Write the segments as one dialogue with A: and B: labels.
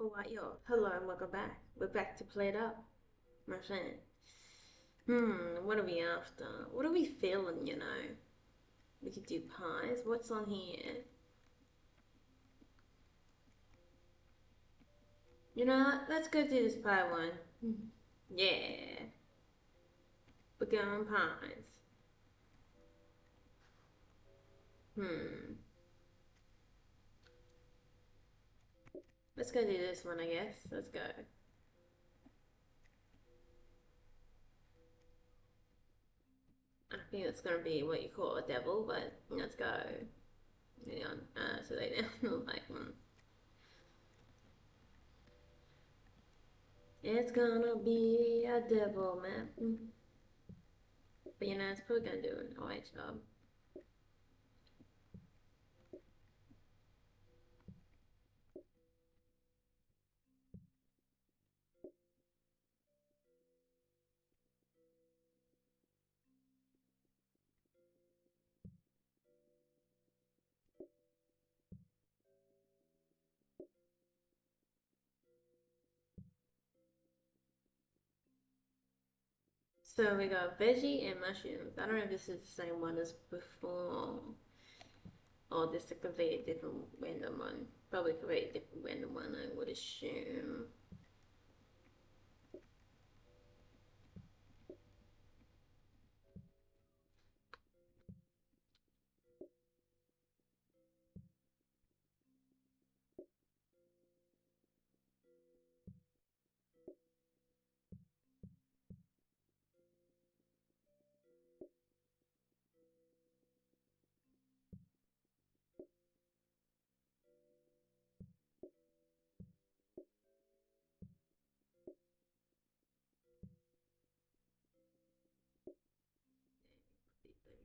A: Alright, yo, hello and welcome back. We're back to PlateUp, my friend. What are we after? What are we feeling, you know? We could do pies. What's on here? You know what? Let's go do this pie one. Yeah, we're going pies. Hmm. Let's go do this one, I guess. Let's go. I think it's gonna be what you call a devil, but let's go. Hang on. So they now like, it's gonna be a devil, man. But you know, it's probably gonna do an alright job. So we got veggie and mushrooms. I don't know if this is the same one as before, or this is a completely different random one. Probably a completely different random one, I would assume.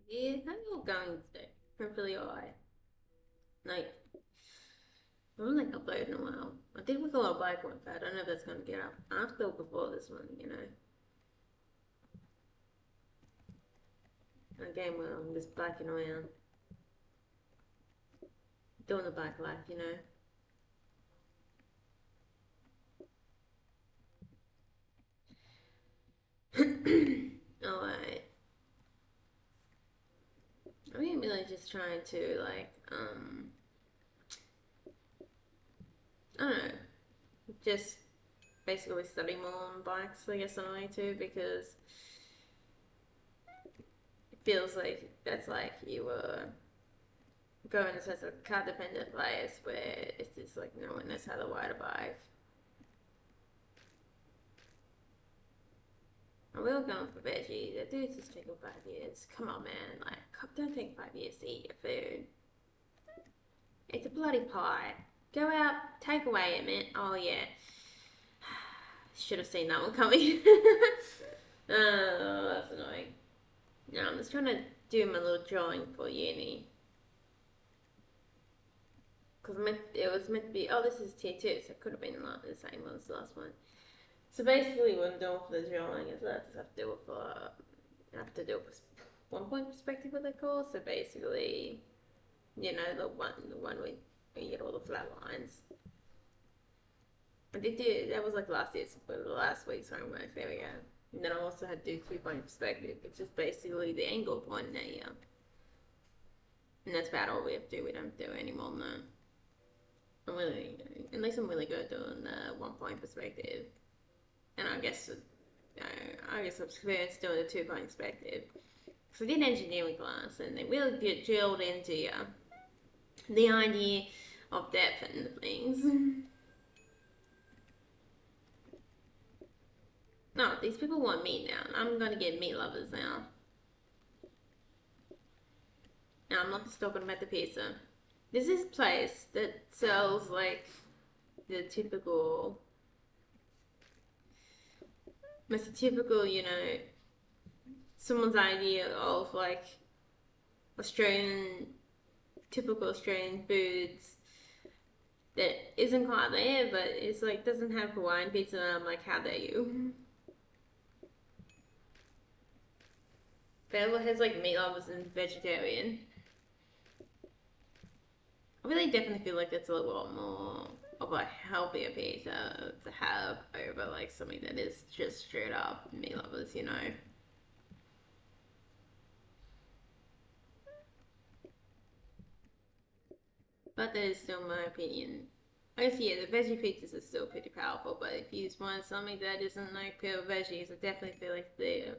A: Yeah, how you all going today? Hopefully alright. Like, I haven't like uploaded in a while. I did look a lot of bike one, but I don't know if that's gonna get up after or before this one, you know. Again, well, I'm just biking around, doing the bike life, you know. Alright. I mean, really just trying to like, I don't know, just basically study more on bikes, I guess, I need to, because it feels like that's like you were going to such a car dependent place where it's just like no one knows how to ride a bike. And we were going for veggie. The dude's just taking 5 years. Come on, man. Like, don't take 5 years to eat your food. It's a bloody pie. Go out, take away it, man. Oh, yeah. Should have seen that one coming. Oh, that's annoying. No, I'm just trying to do my little drawing for uni. Because it was meant to be, oh, this is tier 2, so it could have been the same one as the last one. So basically, what I'm doing for the drawing is I just have to do it for, I have to do it 1 point perspective, what they call. So basically, you know, the one where you get all the flat lines. I did do, that was like last week's homework, there we go. And then I also had to do 3 point perspective, which is basically the angle point now. And that's about all we have to do. We don't do any more than that. I'm really, at least I'm really good at doing the 1 point perspective. And I guess, I guess I'm experienced doing the 2 point perspective. So I did engineering class, and they really get drilled into you the idea of depth and things. No, these people want meat now. I'm gonna get meat lovers now. No, I'm not just talking about the pizza. There's this place that sells like the typical, it's a typical, you know, someone's idea of like Australian, typical Australian foods that isn't quite there, but it's like doesn't have Hawaiian pizza. And I'm like, how dare you? But it has like meat lovers and vegetarian. I really definitely feel like it's a lot more of a healthier pizza to have over like something that is just straight up meat lovers, you know. But that is still my opinion. I guess yeah, the veggie pizzas are still pretty powerful, but if you just want something that isn't like pure veggies, I definitely feel like the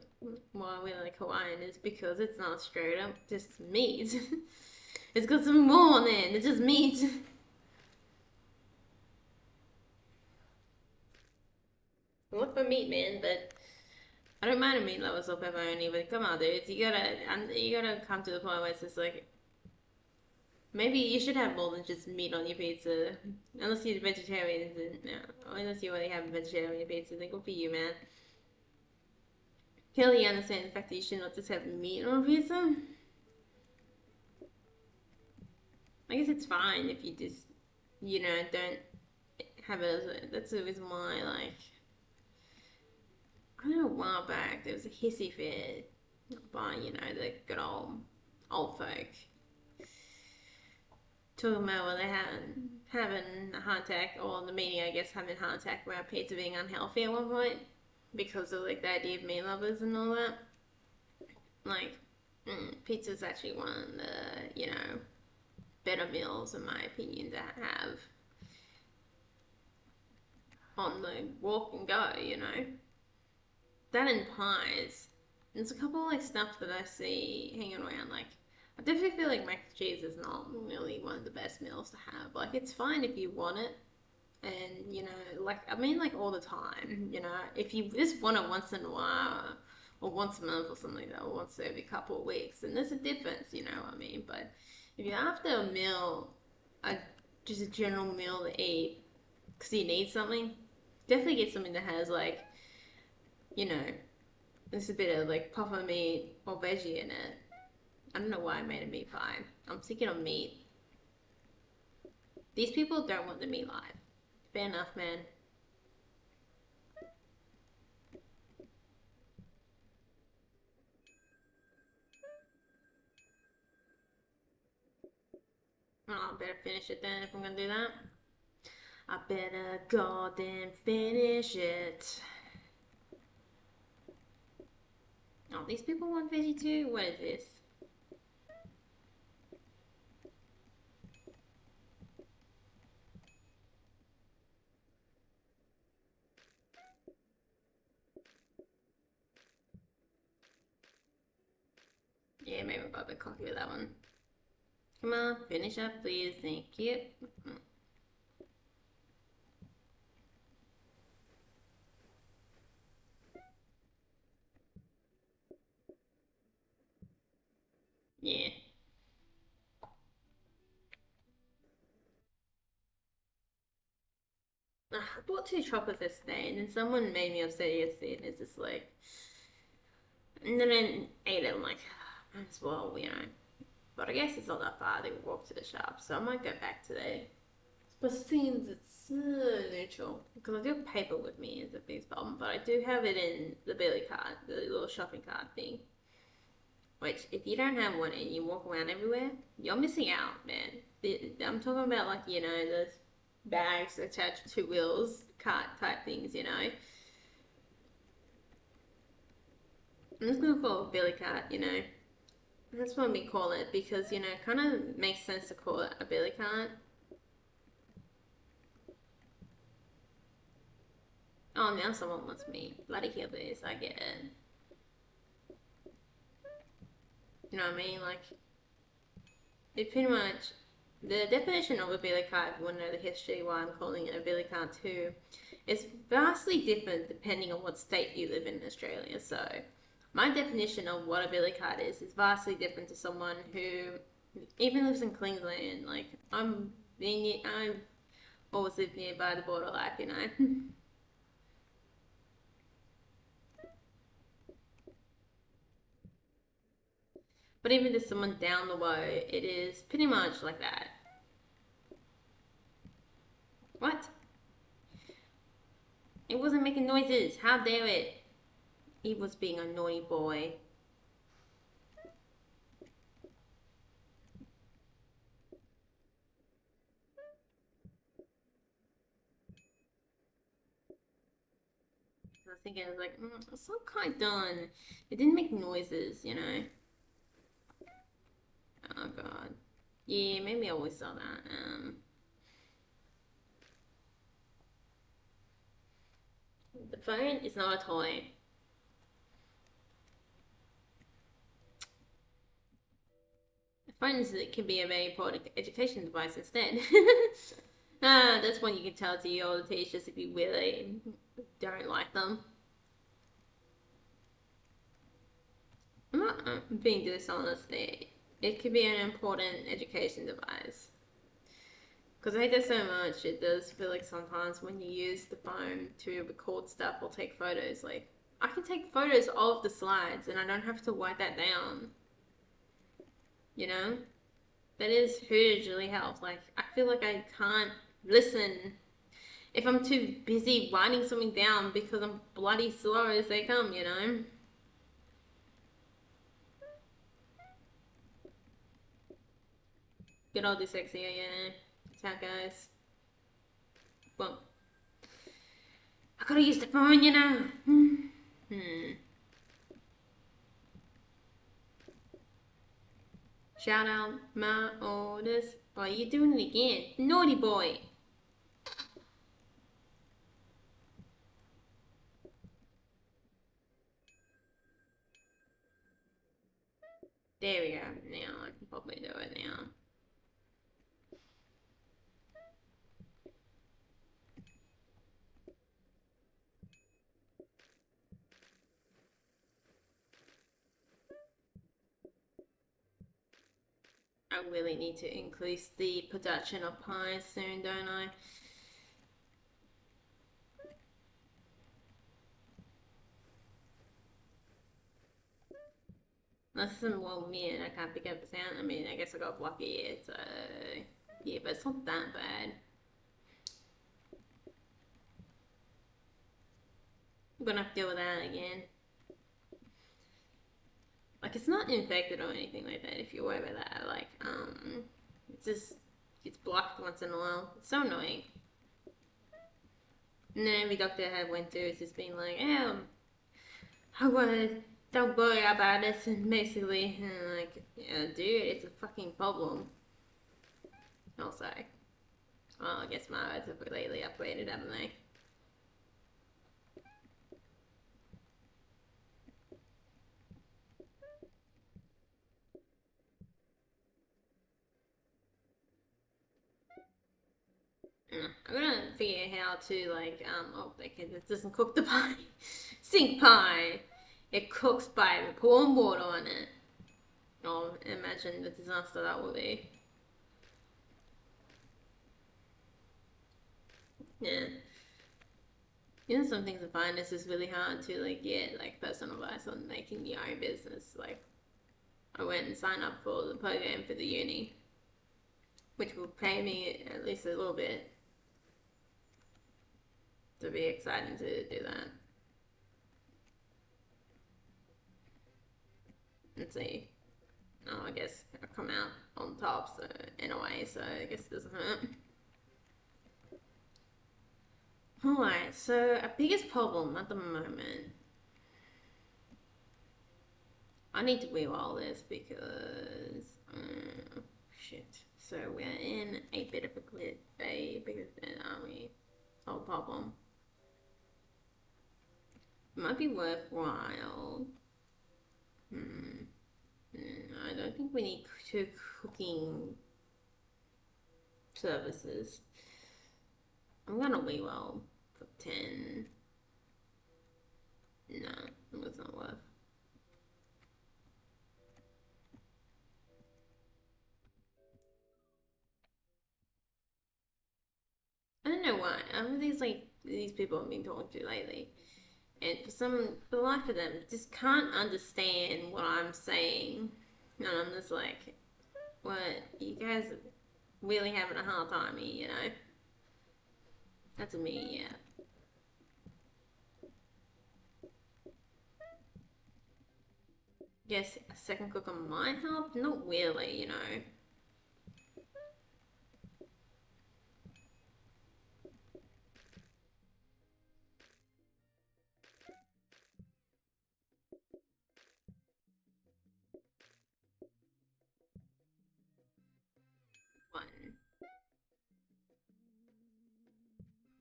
A: why we like Hawaiian is because it's not straight up just meat. It's got some more on it. It's just meat. I look for meat, man, but I don't mind a meatloaf or pepperoni. But come on, dudes, you gotta come to the point where it's just like maybe you should have more than just meat on your pizza. Unless you're vegetarian, then no. Or unless you only have vegetarian pizza, then good for you, man. Clearly understand the fact that you should not just have meat on a pizza. I guess it's fine if you just, don't have it as that's the reason why, like, I don't know, a while back, there was a hissy fit by, the good old folk. Talking about when they had having a heart attack, or the media, I guess, having a heart attack around pizza being unhealthy at one point because of like the idea of meat lovers and all that. Like, pizza's actually one of the better meals in my opinion to have on the walk and go. That and pies. There's a couple like stuff that I see hanging around. Like, I definitely feel like mac and cheese is not really one of the best meals to have. Like, it's fine if you want it, and like I mean, like all the time. If you just want it once in a while, or once a month or something, or once every couple of weeks, then there's a difference. You know what I mean? But if you're after a meal, a just a general meal to eat, because you need something, definitely get something that has like you know there's a bit of like puffer meat or veggie in it. I don't know why I made a meat pie. I'm thinking of meat. These people don't want the meat live. Fair enough, man. Oh, I better finish it then if I'm gonna do that. I better go then finish it. Oh, these people want veggie too? What is this? Yeah, maybe I got a bit cocky with that one. Come on, finish up please, thank you. Yeah. I bought two chocolates yesterday and then someone made me upset yesterday and it's just like, and then I ate it, I'm like, might as well. But I guess it's not that far, they walk to the shop, so I might go back today. But since it's neutral, because I do have paper with me is a big problem, but I do have it in the Billy cart, the little shopping cart thing. Which, if you don't have one and you walk around everywhere, you're missing out, man. I'm talking about like the bags attached to wheels, cart type things. I'm just gonna call it Billy cart. That's what we call it because it kind of makes sense to call it a Billy cart. Oh, now someone wants me. Bloody hell, this. I get it. You know what I mean? Like, it pretty much. The definition of a billy cart, if you want to know the history why I'm calling it a billy cart too, is vastly different depending on what state you live in Australia. So, my definition of what a billy cart is vastly different to someone who even lives in Queensland. Like, I've always lived nearby the border life. But even to someone down the road, it is pretty much like that. What? It wasn't making noises. How dare it? He was being a naughty boy. was thinking, I was like, it's not quite done. It didn't make noises, you know. Oh god. Yeah, maybe I always saw that. The phone is not a toy. The phone can be a very important education device instead. That's when you can tell to your teachers if you really don't like them. I'm not being dishonest there. It could be an important education device. Because I hate that so much, it does feel like sometimes when you use the phone to record stuff or take photos, like, I can take photos of the slides and I don't have to write that down. You know? That is hugely helps. Like, I feel like I can't listen if I'm too busy writing something down because I'm bloody slow as they come, you know? Good old dyslexia, yeah. That's how it goes. Well, I gotta use the phone, you know? Shout out my oldest. Oh, you doing it again. Naughty boy. There we go. Now I can probably do it now. I really need to increase the production of pies soon, don't I? Unless I'm well me and I can't pick up the sound. I mean, I guess I got blocky ear, so yeah, but it's not that bad. I'm gonna have to deal with that again. Like, it's not infected or anything like that. If you're worried about that, like, it's just gets blocked once in a while. It's so annoying. And then every doctor I went to has just been like, I would don't worry about it, and basically, and like, yeah, dude, it's a fucking problem. Also, well, I guess my roads have lately upgraded, haven't they? I'm gonna figure out how to like oh, because it doesn't cook the pie. Sink pie. It cooks by pouring water on it. Oh, imagine the disaster that will be. Yeah. You know, some things I find this is really hard to like get like personal advice on making your own business. Like, I went and signed up for the program for the uni, which will pay me at least a little bit. To be exciting to do that. Let's see. Oh, I guess I come out on top, so in a way, so I guess it doesn't hurt. Alright, so our biggest problem at the moment. I need to re-roll this because shit. So we're in a bit of a glitch, aren't we? Oh, problem. It might be worthwhile. I don't think we need two cooking services. I'm gonna re-roll for 10. No, it was not worth. I don't know why. These people I've been talking to lately, and for the life of them, just can't understand what I'm saying, and I'm just like, what? You guys are really having a hard time here, you know? That's me, yeah. Guess a second cooker might help. Not really, you know.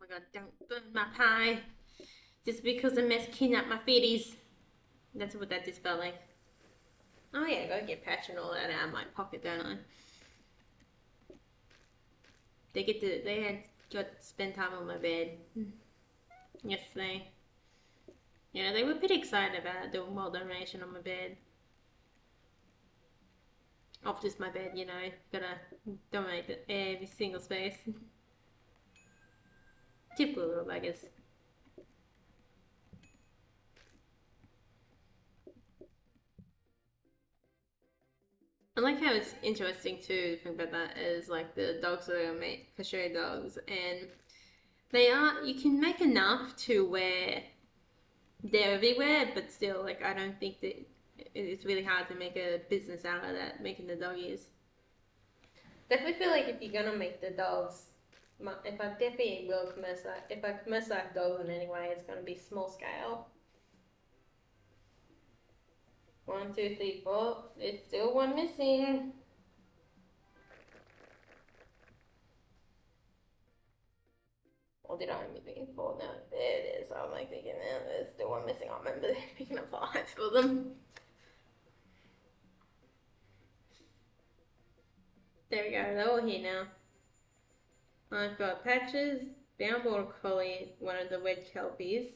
A: my god, don't burn my pie. Just because the mess kidnapped my feeties. That's what that just felt like. Oh yeah, I gotta get patch and all that out of my pocket, don't I? They had got to spend time on my bed yesterday. Yeah, they were pretty excited about doing world domination on my bed. Off just my bed, gotta dominate every single space. Typical little buggers. I like how it's interesting too. The thing about that is like the dogs that are made for show dogs, and you can make enough to where they're everywhere, but still, like, I don't think that it's really hard to make a business out of that, making the doggies. Definitely feel like if you're gonna make the dogs, if I definitely will commercialize, if I commercialize dogs in any way, it's gonna be small scale. 1, 2, 3, 4. There's still one missing. Or did I only think 4? No, there it is. I'm like thinking, there's still one missing. I remember picking up 5 for them. There we go. They're all here now. I've got Patches, Bound Border Collie, one of the Red Kelpies,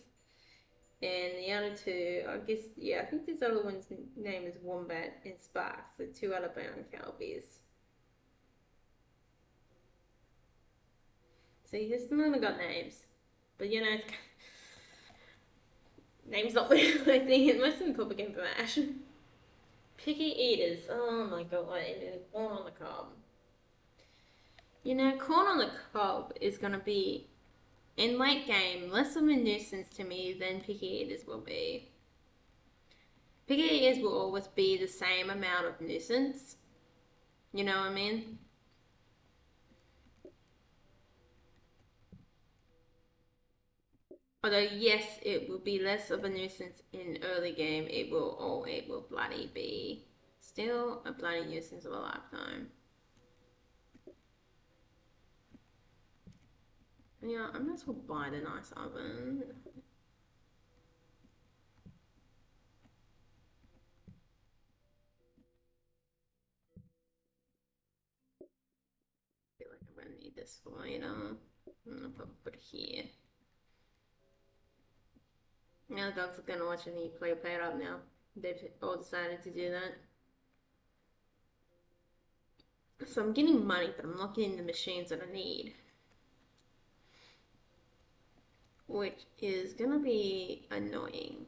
A: and the other two, I guess, yeah, I think this other one's name is Wombat and Sparks, the 2 other Bound Kelpies. See, this one only got names, but names not really my thing. Most of them called again for mash. Picky eaters. Oh my god, corn on the cob. Corn on the cob is gonna be in late game less of a nuisance to me than picky eaters will be. Picky eaters will always be the same amount of nuisance. You know what I mean? Although yes, it will be less of a nuisance in early game, it will bloody be still a bloody nuisance of a lifetime. Yeah, I might as well buy the nice oven. I feel like I'm gonna need this for later. I'm gonna put it here. Now the dogs are gonna watch me play PlateUp now. They've all decided to do that. So I'm getting money, but I'm not getting the machines that I need. Which is gonna be annoying.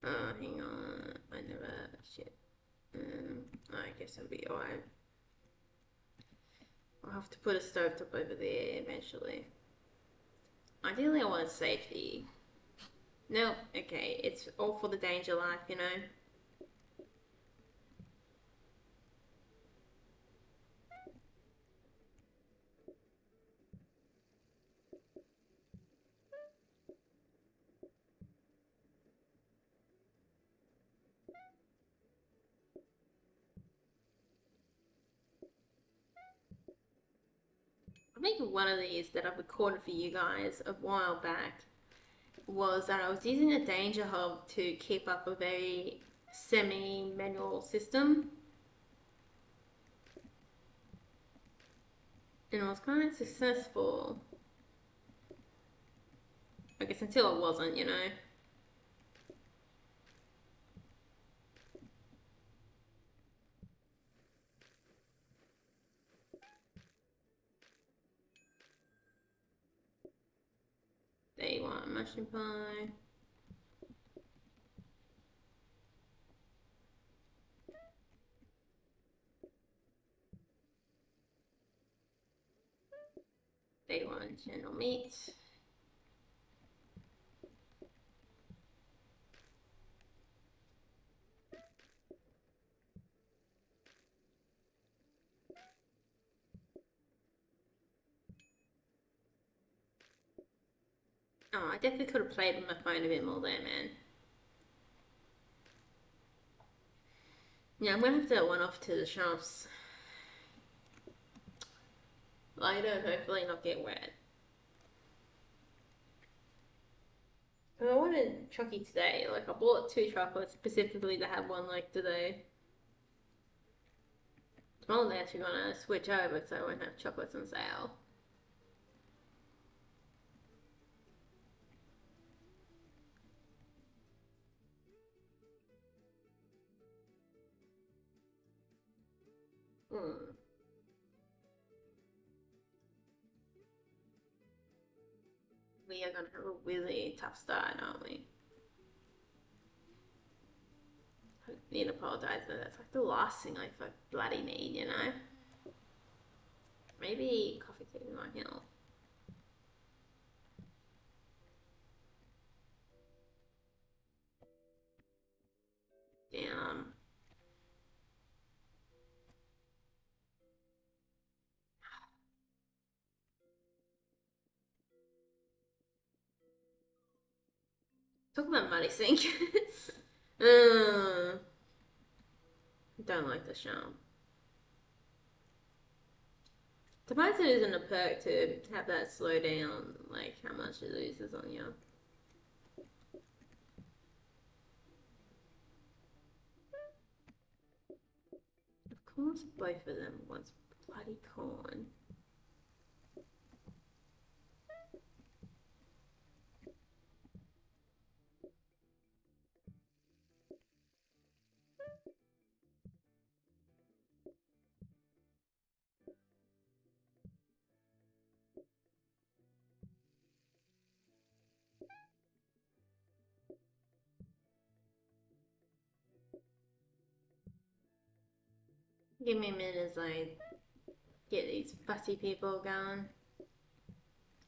A: Hang on. I never. Shit. I guess I'll be alright. I'll have to put a stovetop over there eventually. Ideally, I want safety. No, okay. It's all for the danger life, I think one of these that I've recorded for you guys a while back was that I was using a danger hub to keep up a very semi-manual system. And it was kind of successful. I guess until it wasn't, They want mushroom pie. They want general meat. Oh, I definitely could have played with my phone a bit more there, man. Yeah, I'm gonna have to get one off to the shops later and hopefully not get wet. I wanted chocky today. Like I bought 2 chocolates specifically to have one like today. Tomorrow they're actually gonna switch over so I won't have chocolates on sale. Hmm. We are gonna have a really tough start, aren't we? I need to apologise, but that's like the last thing I like bloody need, you know? Maybe coffee tea might help. Damn. Talk about money sink. uh, don't like the show. Suppose it isn't a perk to have that slow down, like how much it loses on you. Of course, both of them wants bloody corn. Give me a minute as I get these fussy people going.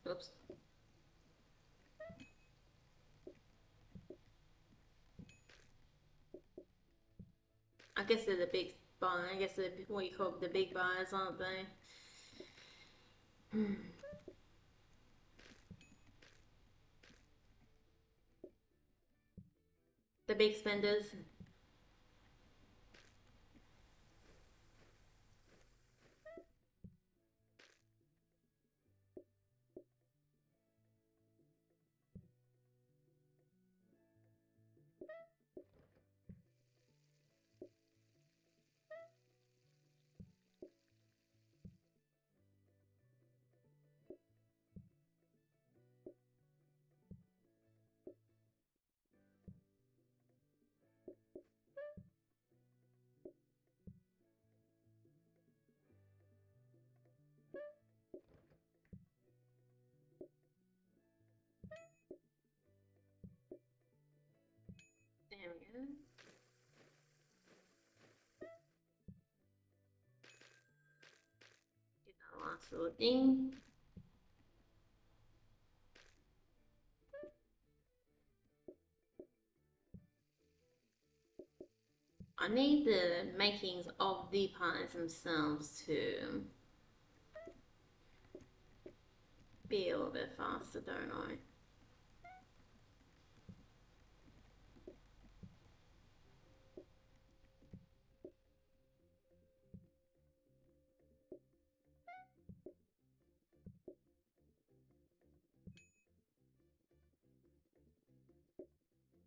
A: Oops. I guess they're the big buy. I guess they're what you call the big buyers, aren't they? The big spenders. There we go. Get that last little thing. I need the makings of the pies themselves to be a little bit faster, don't I?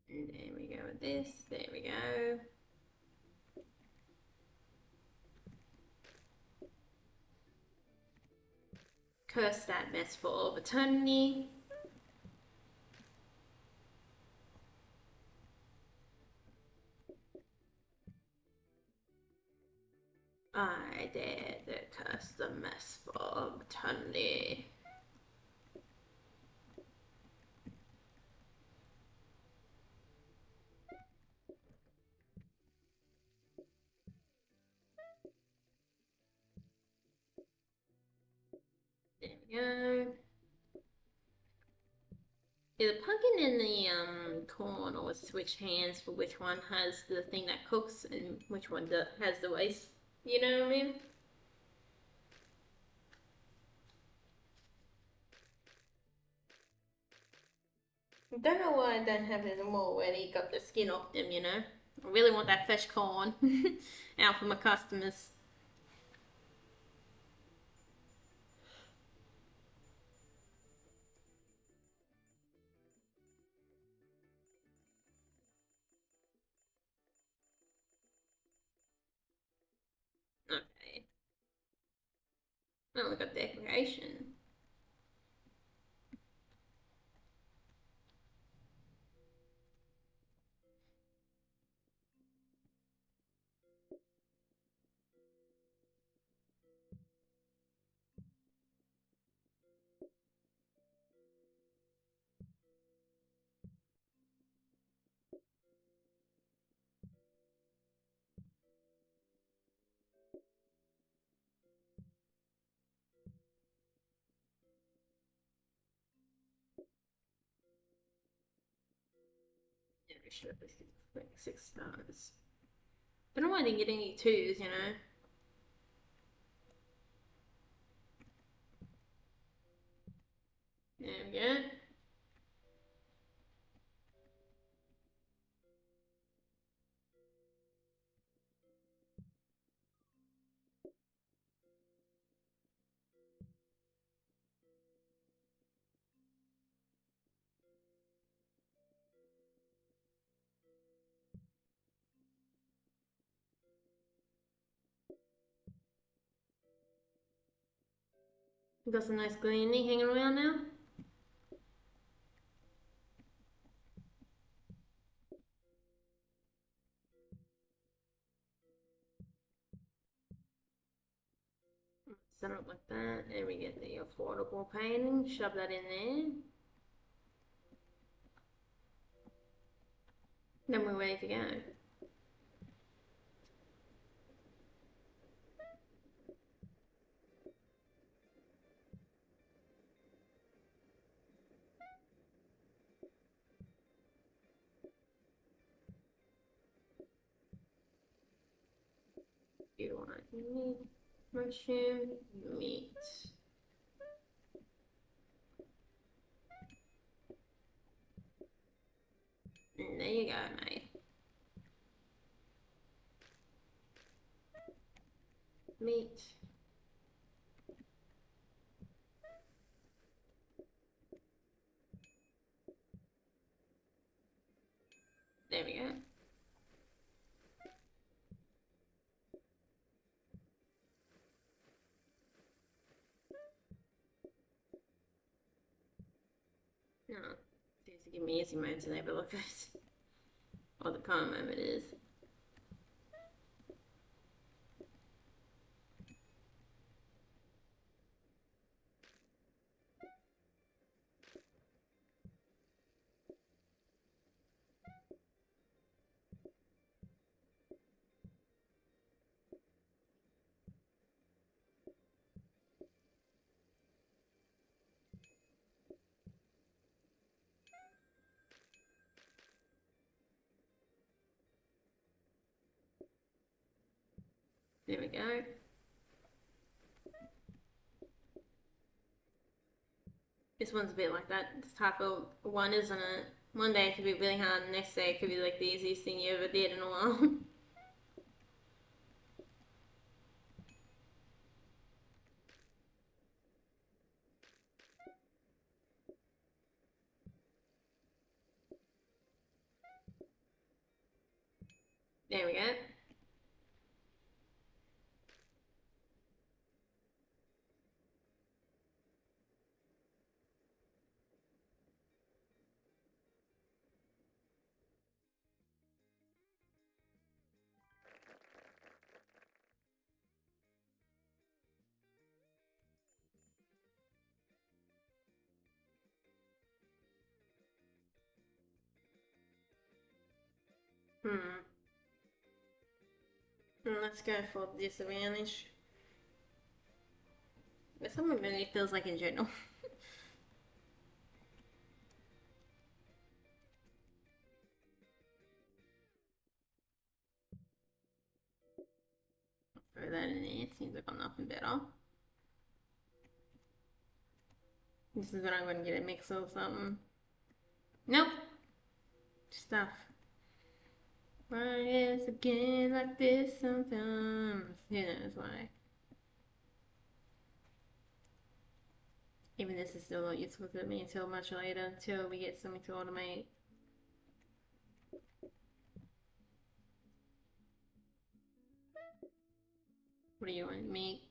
A: And there we go with this. There we go. Curse that mess for all of eternity. I dare to curse the mess for all of eternity. There we go. Yeah, the pumpkin and the corn always switch hands for which one has the thing that cooks and which one has the waste. You know what I mean? I don't know why I don't have it anymore where he got the skin off them, you know? I really want that fresh corn out for my customers. Okay. Oh, we got decoration. Yeah, sure. Like 6 stars. Don't know why I didn't get any twos, you know? There we go. We got some nice gleaning hanging around now. Set it up like that, and we get the affordable painting, shove that in there. Then we're ready to go. You want meat, mushroom, meat. And there you go, mate. Meat. There we go. No, seems to give me easy mode to have a look at. Or the calm moment is. There we go. This one's a bit like that. This type of one, isn't it? One day it could be really hard, and the next day it could be like the easiest thing you ever did in a while. There we go. Let's go for disadvantage. But someone really feels like in general. Throw that in there. Seems like I'm nothing better. This is when I'm going to get a mix or something. Nope. Stuff. Why is again like this sometimes? Who knows why? Even this is still not useful to me until much later, until we get something to automate. What do you want, me?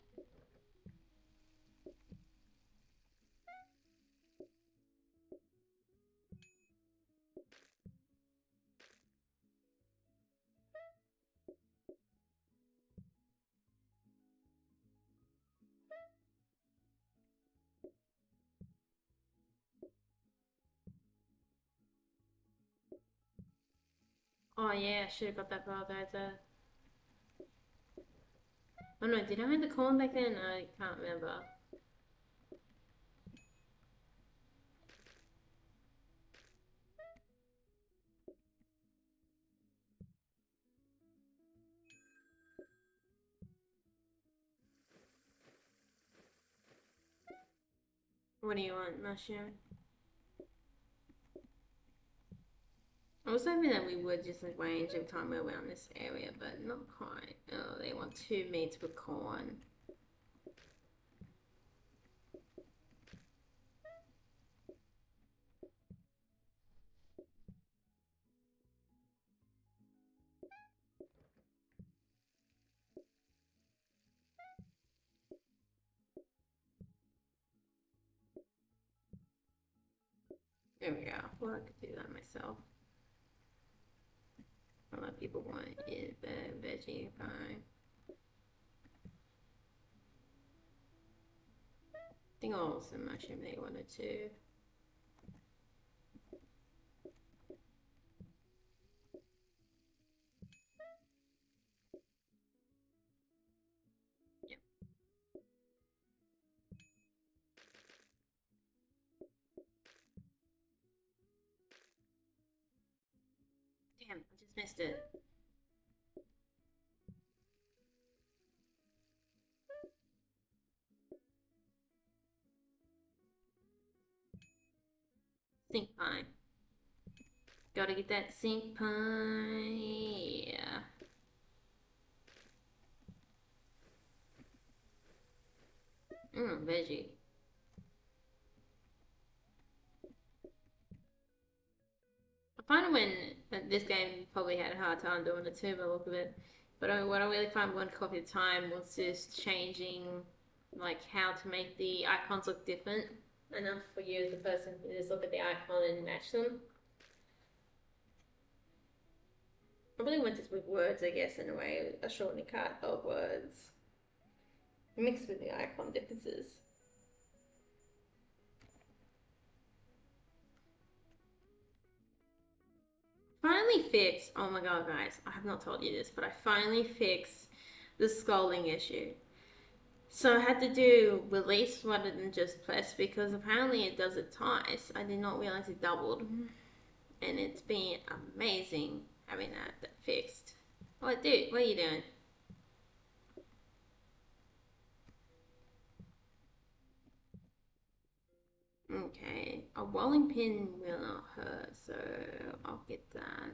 A: Oh yeah, I should have got that Paladin. Oh no, did I have the corn back then? I can't remember. What do you want, mushroom? I was hoping that we would just like range every time we're around this area, but not quite. Oh, they want 2 meats with corn. There we go. Well, I could do that myself. A lot of people want is the veggie pie. I think also mushroom they wanted to. Yep. Damn, I just missed it. Sink pie. Gotta get that sink pie. Yeah. Veggie. I find when this game probably had a hard time doing it too by the look of it. But what I really find one copy at a time was just changing like how to make the icons look different enough for you as a person to just look at the icon and match them. I really went just with words, I guess, in a way, a shortening cut of words mixed with the icon differences. Finally fixed, oh my god, guys, I have not told you this, but I finally fixed the scrolling issue. So I had to do release rather than just press because apparently it does it twice. I did not realize it doubled. And it's been amazing having that fixed. What, dude, what are you doing? Okay, a rolling pin will not hurt, so I'll get that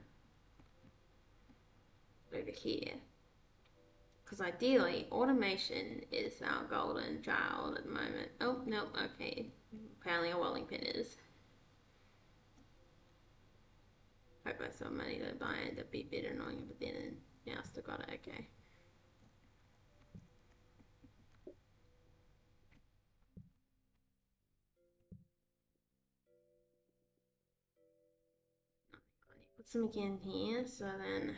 A: over here. Because ideally, automation is our golden child at the moment. Oh, no, okay. Apparently a rolling pin is. Hope I saw money to buy it. That'd be a bit annoying, but then, yeah, I still got it, okay. Put some again here, so then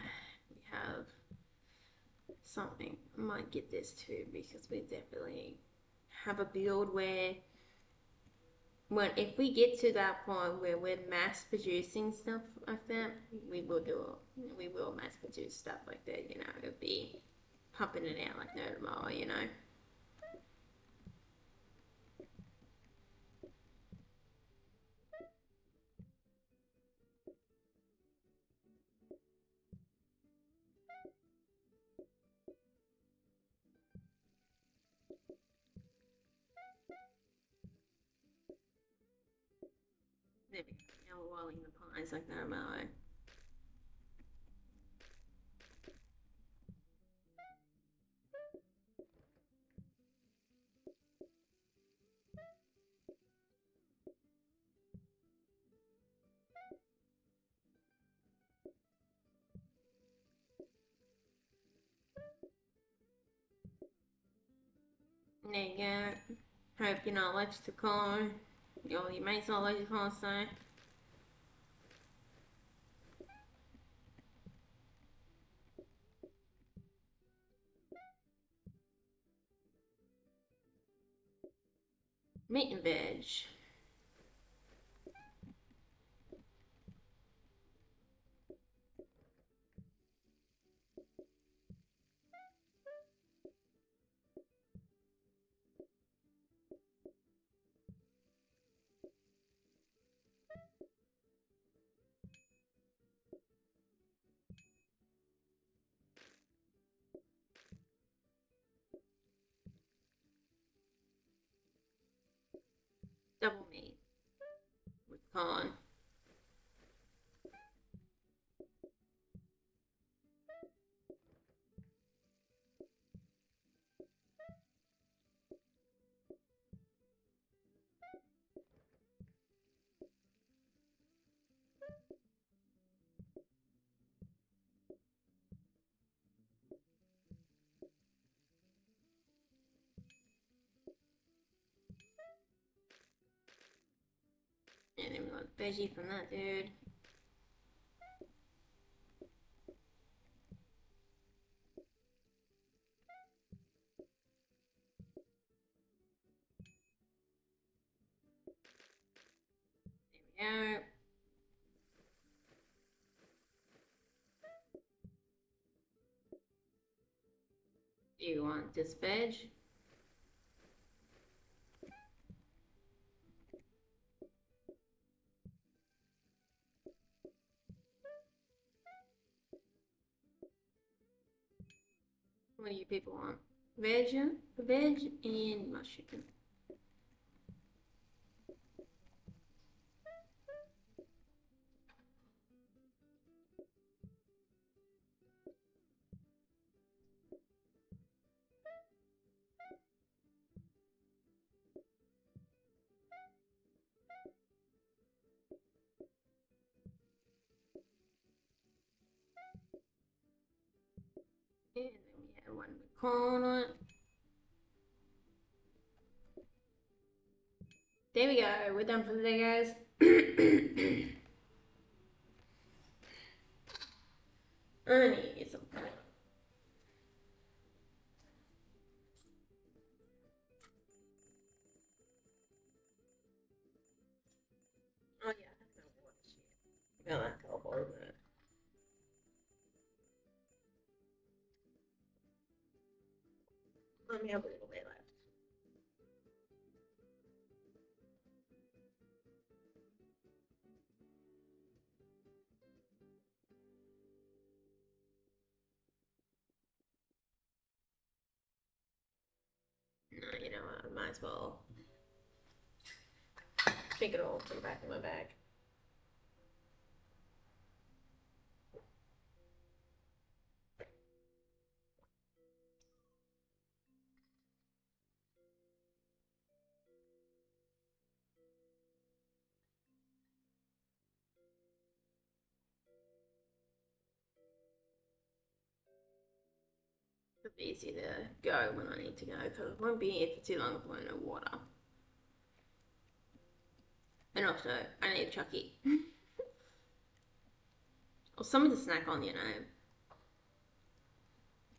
A: we have something. I might get this too because we definitely have a build where if we get to that point where we're mass producing stuff like that, we will mass produce stuff like that, you know, it'll be pumping it out like no tomorrow, you know. There we go. Now we're rolling the pies like no tomorrow. There you go. Hope you're not allergic to corn. Your mates not allergic to corn, so. Meat and veg. Double meat with corn. And then we got veggie from that dude. There we go. Do you want this veg? What do you people want? Veg and mushroom. And then we have one with corn on it. There we go, we're done for the day, guys. I need to get some. Oh yeah, I have no watch yet. I like cowboy, but let me have a little bit left. No, you know what? I might as well take it all to the back of my bag. It'll be easy to go when I need to go because I won't be here for too long if I no water. And also, I need Chucky. Or something to snack on, you know.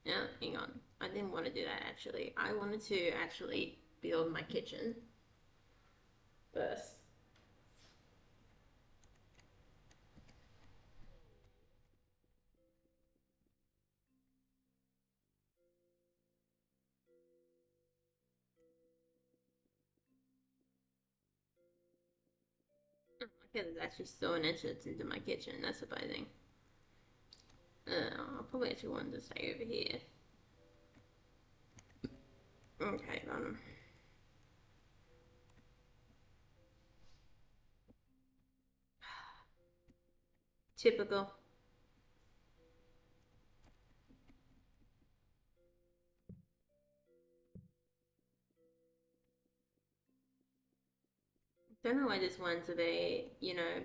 A: Yeah, hang on. I didn't want to do that actually. I wanted to actually build my kitchen first. Okay, there's actually still an entrance into my kitchen. That's surprising. I probably actually wanted to stay over here. Okay, typical. Don't know why this one's a very,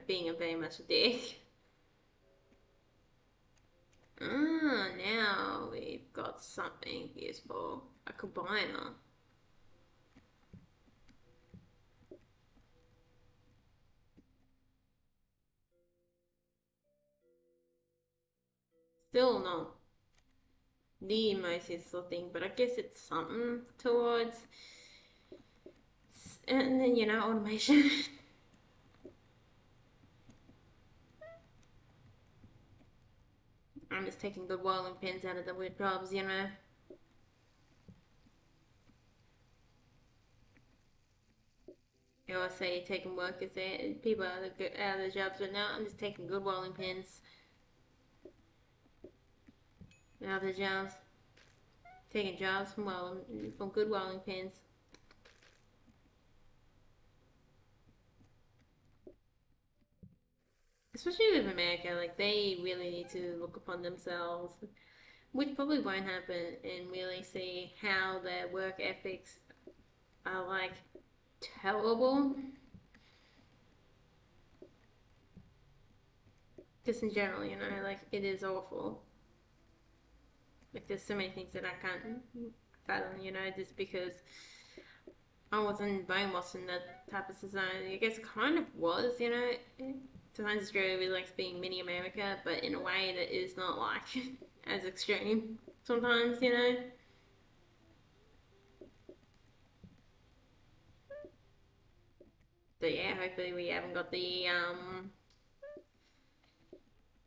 A: being a very much a dick. Ah, now we've got something useful. A combiner. Still not the most useful thing, but I guess it's something towards. And then, automation. I'm just taking good rolling pins out of the wood jobs. I always say you're taking workers there, people out of the jobs, but now I'm just taking good rolling pins out of the jobs. Taking jobs from good rolling pins. Especially with America, like they really need to look upon themselves, which probably won't happen, and really see how their work ethics are like terrible. Just in general, like it is awful. Like there's so many things that I can't fathom, just because I wasn't brainwashed in that type of society. I guess it kind of was. Sometimes Australia really likes being mini America, but in a way that is not like as extreme sometimes. So yeah, hopefully we haven't got the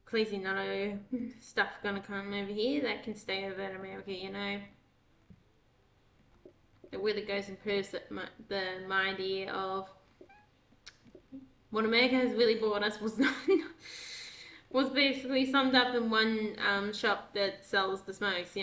A: crazy nutto stuff gonna come over here that can stay over in America. It really goes and proves that my idea of what America has really brought us was not was basically summed up in one shop that sells the smokes.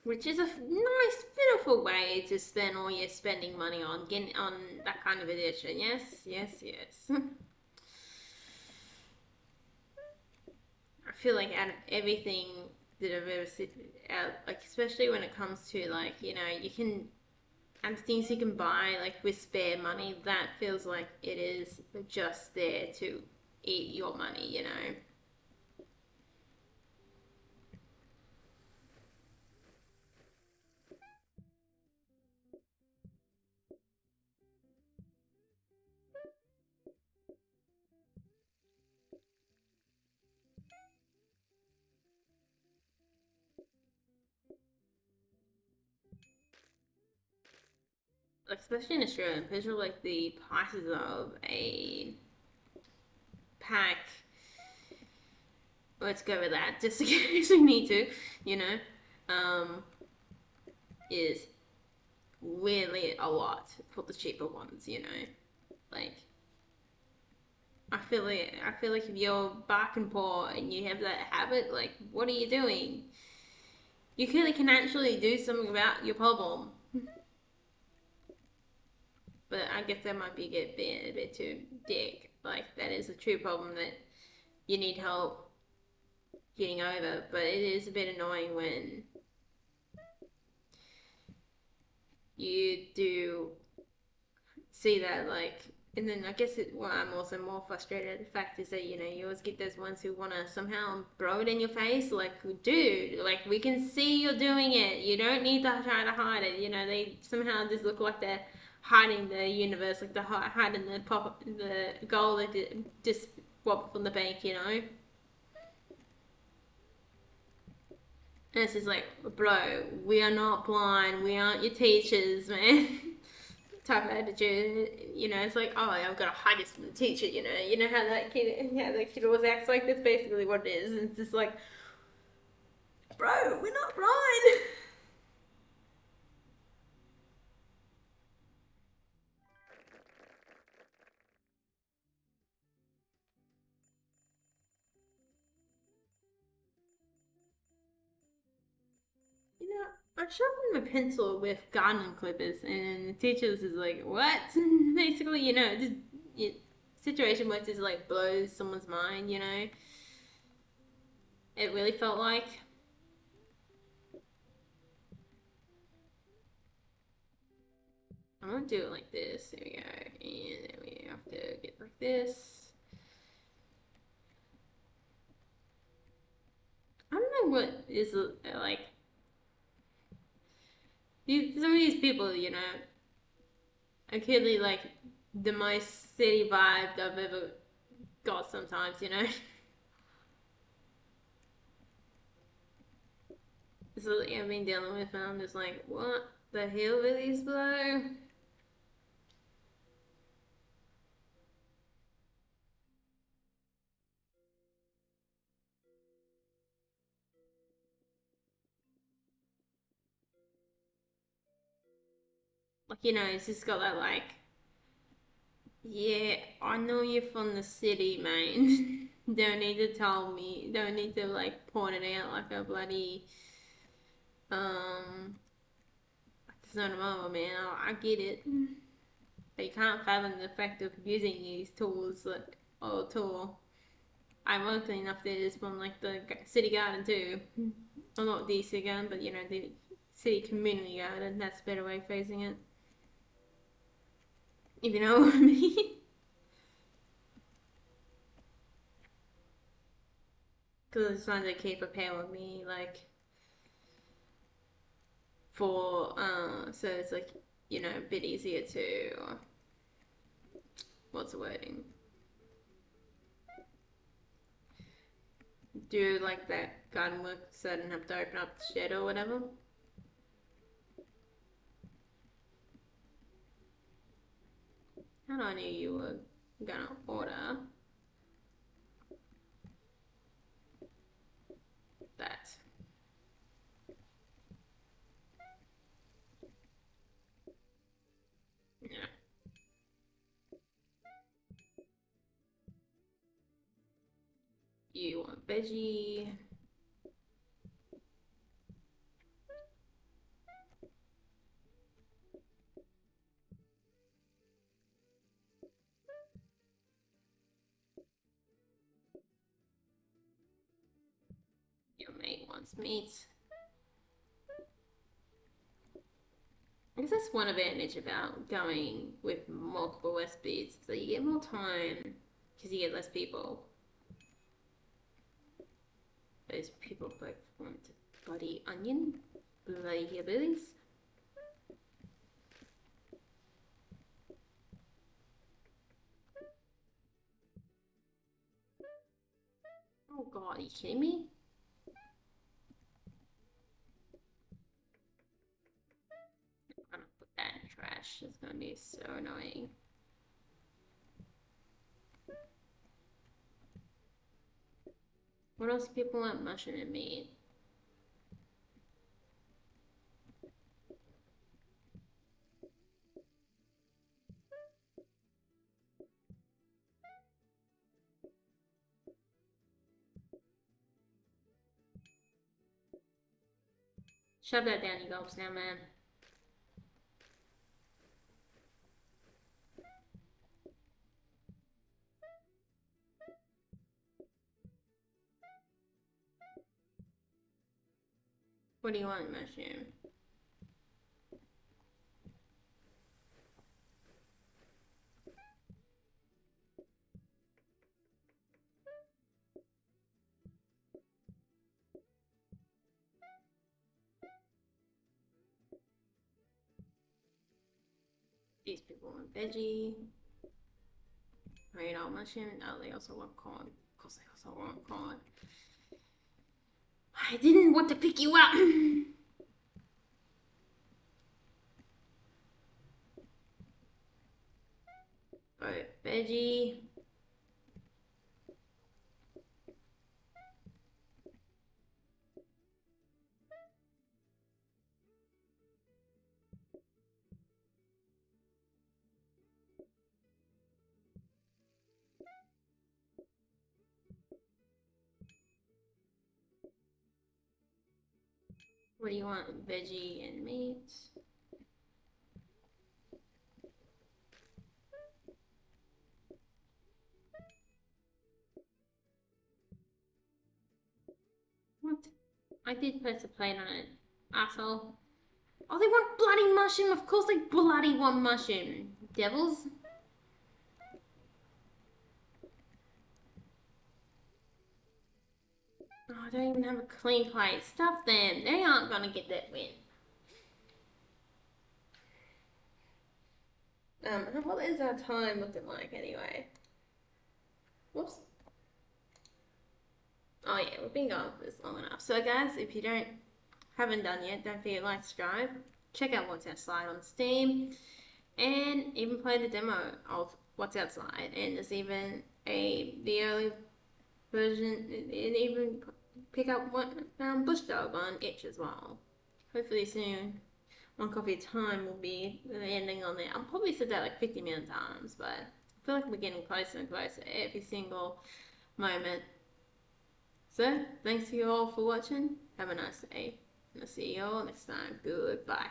A: Which is a nice, beautiful way to spend all your spending money on getting on that kind of edition. Yes, yes, yes. I feel like out of everything that I've ever seen, out, like especially when it comes to like you can and things you can buy like with spare money, that feels like it is just there to eat your money. Like especially in Australia, picture like the prices of a pack. Let's go with that, just in case we need to, you know, um, is really a lot for the cheaper ones. Like I feel like if you're barking poor and you have that habit, like what are you doing? You clearly can actually do something about your problem. But I guess that might be being a bit too dick. Like that is a true problem that you need help getting over. But it is a bit annoying when you do see that, like, and then I guess what I'm also more frustrated at the fact is that you always get those ones who want to somehow throw it in your face, like, dude, like we can see you're doing it. You don't need to try to hide it. They somehow just look like they're hiding the universe, like they're hiding the goal that just robbed from the bank. And it's just like, bro, we are not blind. We aren't your teachers, man. Type of attitude. It's like, oh, I've got to hide this from the teacher. You know how that kid always acts like that's basically what it is. And it's just like, bro, we're not blind. I'm sharpening my pencil with gardening clippers, and the teacher was just like, what? Basically, just situation where it just like blows someone's mind. It really felt like. I'm gonna do it like this. There we go. And then we have to get like this. I don't know what It's like some of these people, you know, are clearly like the most city vibe I've ever got. Sometimes, you know. It's something I've been dealing with, and I'm just like, what the hell with these blow? Like, you know, it's just got that like, yeah, I know you're from the city, man. Don't need to tell me. Don't need to like point it out like a bloody it's not a mama, man. I get it. But you can't fathom the fact of using these tools like or tool. Ironically enough, there's one like the city garden too. Well, not the city garden, but you know the city community garden. That's a better way of phrasing it. If you know what I mean. Because I just wanted to keep a pair with me, like for so it's like you know a bit easier to what's the wording? Do like that garden work so I didn't have to open up the shed or whatever. And I knew you were gonna order that. Yeah. You want veggie. Your mate wants meat. I guess that's one advantage about going with multiple recipes, so you get more time because you get less people. Those people both want bloody onion, bloody hillbillies. Oh god, are you kidding me? I'm gonna put that in the trash. It's gonna be so annoying. What else do people want? Mushroom and meat. Shove that down your gulps now, man. What do you want, mushroom? These people want veggie. Right, all mushroom. Oh, they also want corn. Of course, they also want corn. I didn't want to pick you up. Alright, veggie. What do you want? Veggie and meat. What? I did place a plate on it, asshole. Oh, they want bloody mushroom. Of course they bloody want mushroom. Devils. Oh, I don't even have a clean plate. Stuff them. They aren't going to get that win. What is our time looking like anyway? Whoops. Oh yeah, we've been going for this long enough. So guys, if you haven't done yet, don't forget to like, subscribe. Check out What's Outside on Steam. And even play the demo of What's Outside. And there's even the early version, and even pick up Bush Dog on itch as well. Hopefully soon. One Coffee at a Time will be the ending on there. I'll probably said that like 50 million times, but I feel like we're getting closer and closer every single moment. So, thanks to you all for watching. Have a nice day. And I'll see you all next time. Goodbye.